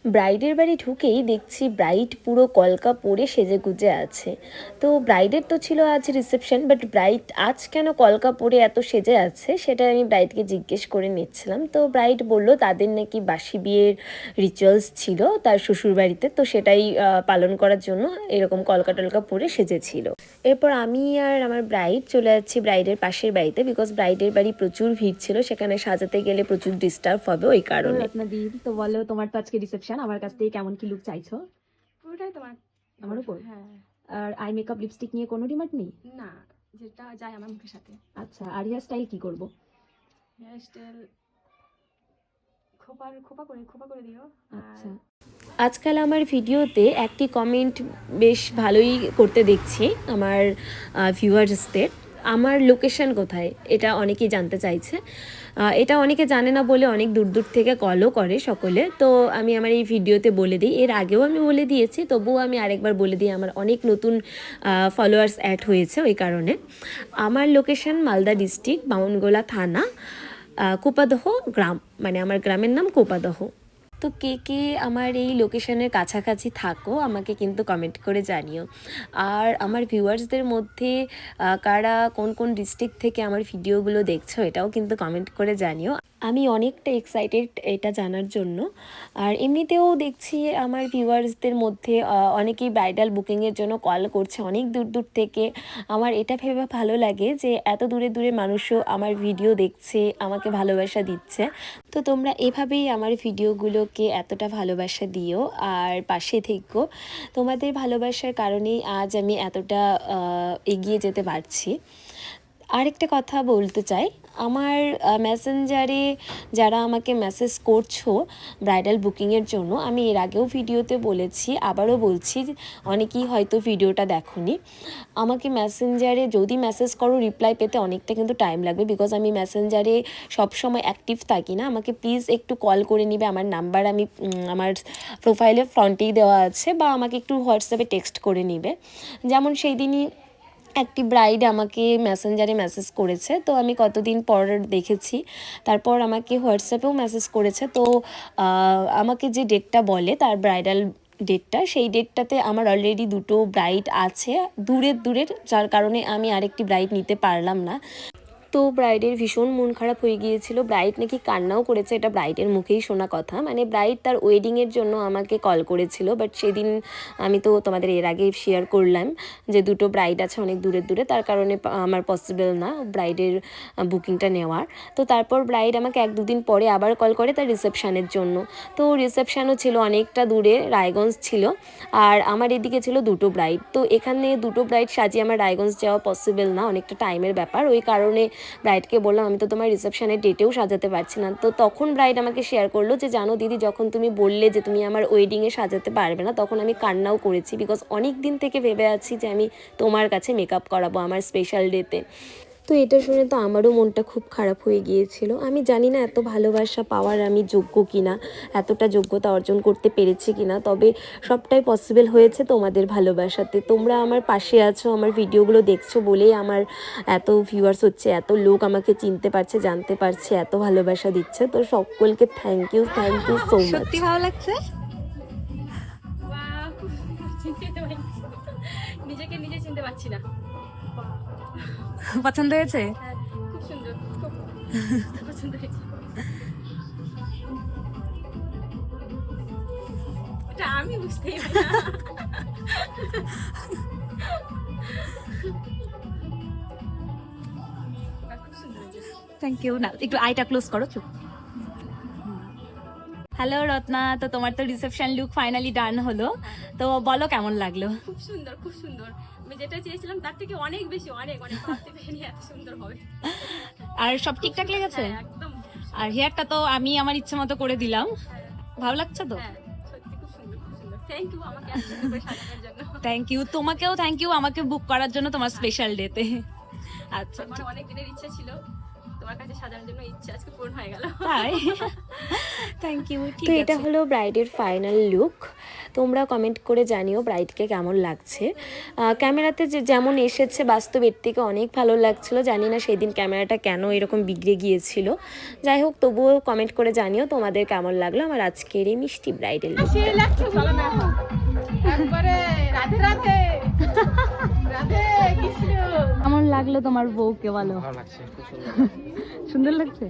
ব্রাইডের বাড়ি ঢুকেই দেখছি ব্রাইড পুরো কলকা পরে সেজে গুজে আছে। তো ব্রাইডের তো ছিল আজ রিসেপশন, বাট ব্রাইড আজ কেন কলকা পরে এত সেজে আছে সেটা আমি ব্রাইডকে জিজ্ঞেস করে নিচ্ছিলাম। তো ব্রাইড বলল তাদের নাকি বাসি বিয়ের রিচুয়ালস ছিল তার শ্বশুরবাড়িতে, তো সেটাই পালন করার জন্য এরকম কলকা টলকা পরে সেজেছিল। এরপর আমি আর আমার ব্রাইড চলে যাচ্ছি ব্রাইডের পাশের বাড়িতে, বিকজ ব্রাইডের বাড়ি প্রচুর ভিড় ছিল, সেখানে সাজাতে গেলে প্রচুর ডিস্টার্ব হবে ওই কারণে। রত্নাদি, তো বলো তোমার তো আজকে রিসেপশন, আমার কাছ থেকে কেমন কি লুক চাইছো? পুরোটাই তোমার আমার উপর? হ্যাঁ। আর আই মেকআপ লিপস্টিক নিয়ে কোনো ডিমান্ড নেই? না, যেটা যায় আমার মুখের সাথে। আচ্ছা, আর হেয়ার স্টাইল কি করব? হেয়ার স্টাইল খোপা করে দিও। আচ্ছা, আজকাল আমার ভিডিওতে একটি কমেন্ট বেশ ভালোই করতে দেখছি আমার ভিউয়ার্সদের, আমার লোকেশন কোথায় এটা অনেকেই জানতে চাইছে। এটা অনেকে জানে না বলে অনেক দূর দূর থেকে কলও করে সকলে। তো আমি আমার এই ভিডিওতে বলে দিই, এর আগেও আমি বলে দিয়েছি, তবুও আমি আরেকবার বলে দিই, আমার অনেক নতুন ফলোয়ার্স অ্যাড হয়েছে ওই কারণে। আমার লোকেশন মালদা ডিস্ট্রিক্ট, বামনগোলা থানা, কোপাদহ গ্রাম, মানে আমার গ্রামের নাম কোপাদহ। তো কে কে আমার এই লোকেশনের কাছাকাছি থাকো আমাকে কিন্তু কমেন্ট করে জানিও। আর আমার ভিউয়ার্সদের মধ্যে কারা কোন কোন ডিস্ট্রিক্ট থেকে আমার ভিডিওগুলো দেখছো এটাও কিন্তু কমেন্ট করে জানিও। আমি অনেকটা এক্সাইটেড এটা জানার জন্য। আর এমনিতেও দেখছি আমার ভিউয়ার্সদের মধ্যে অনেকেই ব্রাইডাল বুকিংয়ের জন্য কল করছে অনেক দূর দূর থেকে। আমার এটা ভেবে ভালো লাগে যে এত দূরে দূরে মানুষও আমার ভিডিও দেখছে, আমাকে ভালোবাসা দিচ্ছে। তো তোমরা এভাবেই আমার ভিডিওগুলোকে এতটা ভালোবাসা দিও আর পাশে থেকো। তোমাদের ভালোবাসার কারণেই আজ আমি এতটা এগিয়ে যেতে পারছি। আরেকটা কথা বলতে চাই, আমার মেসেঞ্জারে যারা আমাকে মেসেজ করছো ব্রাইডাল বুকিংয়ের জন্য, আমি এর আগেও ভিডিওতে বলেছি, আবারও বলছি, অনেকেই হয়তো ভিডিওটা দেখোনি। আমাকে মেসেঞ্জারে যদি মেসেজ করো রিপ্লাই পেতে অনেকটা কিন্তু টাইম লাগবে, বিকজ আমি মেসেঞ্জারে সবসময় অ্যাক্টিভ থাকি না। আমাকে প্লিজ একটু কল করে নিবে, আমার নাম্বার আমি আমার প্রোফাইলে ফ্রন্টেই দেওয়া আছে, বা আমাকে একটু হোয়াটসঅ্যাপে টেক্সট করে নিবে। যেমন সেই দিনই একটি ব্রাইড আমাকে মেসেঞ্জারে মেসেজ করেছে, তো আমি কতদিন পর দেখেছি, তারপর আমাকে হোয়াটসঅ্যাপেও মেসেজ করেছে। তো আমাকে যে ডেটটা বলে তার ব্রাইডাল ডেটটা, সেই ডেটটাতে আমার অলরেডি দুটো ব্রাইড আছে দূরের, যার কারণে আমি আরেকটি ব্রাইড নিতে পারলাম না। তো ব্রাইডের ভীষণ মন খারাপ হয়ে গিয়েছিল, ব্রাইড নাকি কান্নাও করেছে, এটা ব্রাইডের মুখেই শোনা কথা। মানে ব্রাইড তার ওয়েডিংয়ের জন্য আমাকে কল করেছিল, বাট সেদিন আমি তো তোমাদের এর আগে শেয়ার করলাম যে দুটো ব্রাইড আছে অনেক দূরে, তার কারণে আমার পসিবল না ব্রাইডের বুকিংটা নেওয়ার। তো তারপর ব্রাইড আমাকে 1-2 দিন পরে আবার কল করে তার রিসেপশানের জন্য। তো রিসেপশানও ছিল অনেকটা দূরে, রায়গঞ্জ ছিল, আর আমার এদিকে ছিল দুটো ব্রাইড। তো এখানে দুটো ব্রাইড সাজিয়ে আমার রায়গঞ্জ যাওয়া পসিবল না, অনেকটা টাইমের ব্যাপার। ওই কারণে ব্রাইডকে বললাম আমি তো তোমার রিসেপশনের ডেটেও সাজাতে পারছি না। তো তখন ব্রাইড আমাকে শেয়ার করলো যে জানো দিদি, যখন তুমি বললে যে তুমি আমার ওয়েডিংয়ে সাজাতে পারবে না, তখন আমি কান্নাও করেছি, বিকজ অনেক দিন থেকে ভেবে আছি যে আমি তোমার কাছে মেকআপ করাবো আমার স্পেশাল ডেতে। তো এটা শুনে তো আমারও মনটা খুব খারাপ হয়ে গিয়েছিল। আমি জানি না এত ভালোবাসা পাওয়ার আমি যোগ্য কিনা, এতটা যোগ্যতা অর্জন করতে পেরেছি কিনা, তবে সবটাই পসিবল হয়েছে তোমাদের ভালোবাসাতে। তোমরা আমার পাশে আছো, আমার ভিডিওগুলো দেখছো বলেই আমার এত ভিউয়ার্স হচ্ছে, এত লোক আমাকে চিনতে পারছে, জানতে পারছে, এত ভালোবাসা দিচ্ছে। তো সকলকে থ্যাংক ইউ সো মাচ। সত্যি ভালো লাগছে। ওয়াও, নিজেকে নিজে চিনতে পারছি না। পছন্দ হয়েছে? হ্যাঁ, খুব সুন্দর, খুব পছন্দ হয়েছে। এটা আমি বুঝতেই পারি না। খুব সুন্দর হয়েছে। Thank you. না, একটু আইটা ক্লোজ করো, চুপ। হ্যালো রত্না, তো তোমার তো রিসেপশন লুক ফাইনালি ডান হলো, তো বলো কেমন লাগলো? খুব সুন্দর, খুব সুন্দর। আমি যেটা চেয়েছিলাম তার থেকে অনেক বেশি, অনেক ভাবতে পারিনি এত সুন্দর হবে। আর সব ঠিকঠাক লেগেছে? হ্যাঁ, একদম। আর হেয়ারটা তো আমি আমার ইচ্ছে মতো করে দিলাম, ভালো লাগছে তো? হ্যাঁ, সত্যি খুব সুন্দর, খুব সুন্দর। থ্যাংক ইউ আমাকে এত সুন্দর করে সাজানোর জন্য। থ্যাংক ইউ, তোমাকেও থ্যাংক ইউ আমাকে বুক করার জন্য তোমার স্পেশাল ডেতে। আচ্ছা, আমার অনেক দিনের ইচ্ছা ছিল তোমার কাছে সাজানোর জন্য, ইচ্ছা আজকে পূরণ হয়ে গেল। তাই? Thank you. তো এটা হলো ব্রাইডের ফাইনাল লুক। তোমরা কমেন্ট করে জানিও ব্রাইডকে কেমন লাগছে। ক্যামেরাতে যেমন এসেছে বাস্তব এর থেকে অনেক ভালো লাগছিল। জানি না সেদিন ক্যামেরাটা কেন এরকম বিগড়ে গিয়েছিল। যাই হোক, তবুও কমেন্ট করে জানিও তোমাদের কেমন লাগলো আমার আজকের এই মিষ্টি ব্রাইডাল। কেমন লাগলো তোমার বউকে বলো? ভালো লাগছে, খুব সুন্দর। সুন্দর লাগছে।